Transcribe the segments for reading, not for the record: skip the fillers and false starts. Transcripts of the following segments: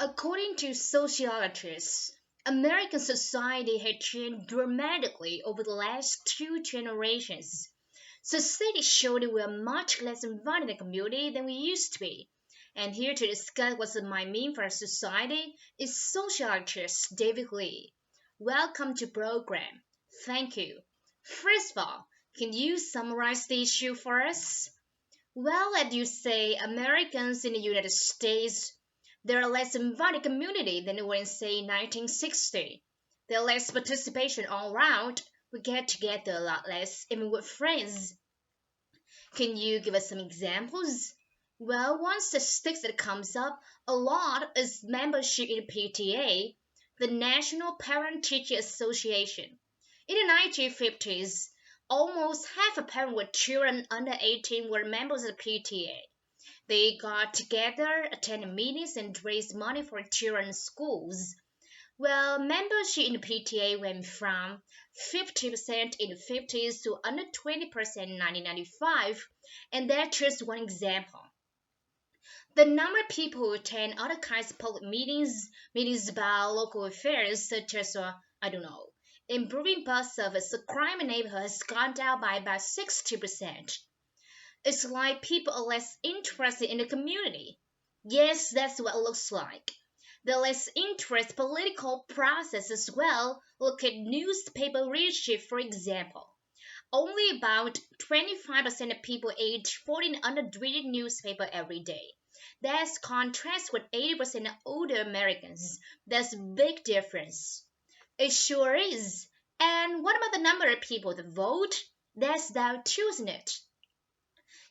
According to sociologists, American society had changed dramatically over the last two generations. Society showed that we are much less involved in the community than we used to be. And here to discuss what it might mean for our society is sociologist David Lee. Welcome to program. Thank you. First of all, can you summarize the issue for us? Well, as you say, Americans in the United States, they're less invited community than they were in, say, 1960. There's less participation all around. We get together a lot less, even with friends. Can you give us some examples? Well, one statistic that comes up a lot is membership in PTA, the National Parent Teacher Association. In the 1950s, almost half of parents with children under 18 were members of the PTA. They got together, attended meetings, and raised money for children's schools. Well, membership in the PTA went from 50% in the 50s to under 20% in 1995, and that's just one example. The number of people who attend other kinds of public meetings about local affairs, such as, I don't know, improving bus service, the crime in neighborhood has gone down by about 60%. It's like people are less interested in the community. Yes, that's what it looks like. The less interest political process as well. Look at newspaper readership, for example. Only about 25% of people aged 14 under read newspaper every day. That's contrast with 80% of older Americans. That's a big difference. It sure is. And what about the number of people that vote? That's down too, isn't it?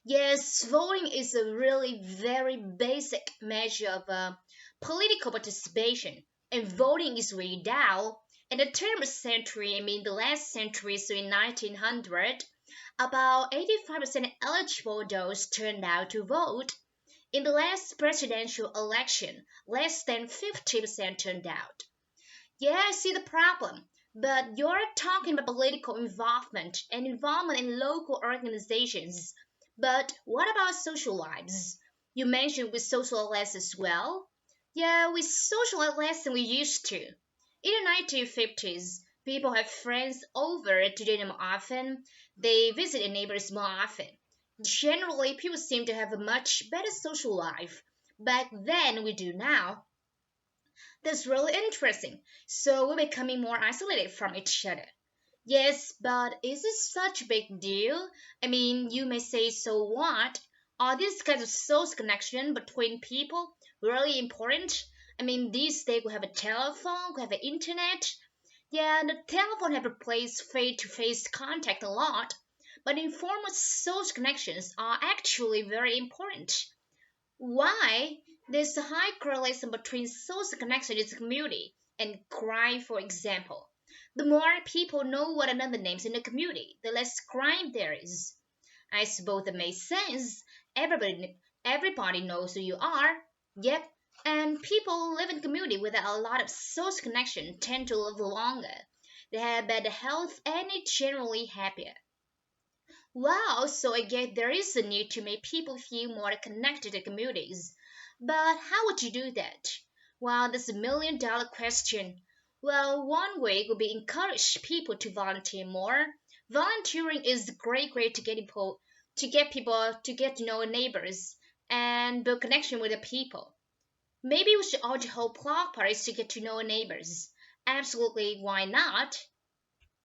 Yes, voting is a really very basic measure of political participation, and voting is way down. In the turn of century, I mean the last century, so in 1900, about 85% of eligible adults turned out to vote. In the last presidential election, less than 50% turned out. Yeah, I see the problem. But you're talking about political involvement and involvement in local organizations. But what about social lives? You mentioned we socialize less as well. Yeah, we socialize less than we used to. In the 1950s, people have friends over to dinner more often. They visit their neighbors more often. Generally, people seem to have a much better social life back then we do now. That's really interesting. So we're becoming more isolated from each other. Yes, but is it such a big deal? I mean, you may say, so what? Are these kinds of social connection between people really important? I mean, these days we have a telephone, we have the internet. Yeah, the telephone have replaced face-to-face contact a lot, but informal social connections are actually very important. Why? There's a high correlation between social connection in the community and crime, for example. The more people know one another's names in the community, the less crime there is. I suppose that makes sense. Everybody knows who you are. Yep. And people live in community without a lot of social connection tend to live longer. They have better health and are generally happier. Wow, so I guess there is a need to make people feel more connected to communities. But how would you do that? Well, that's a $1 million question. Well, one way would be encourage people to volunteer more. Volunteering is a great way to get people to get to know neighbors and build connection with the people. Maybe we should also hold block parties to get to know neighbors. Absolutely, why not?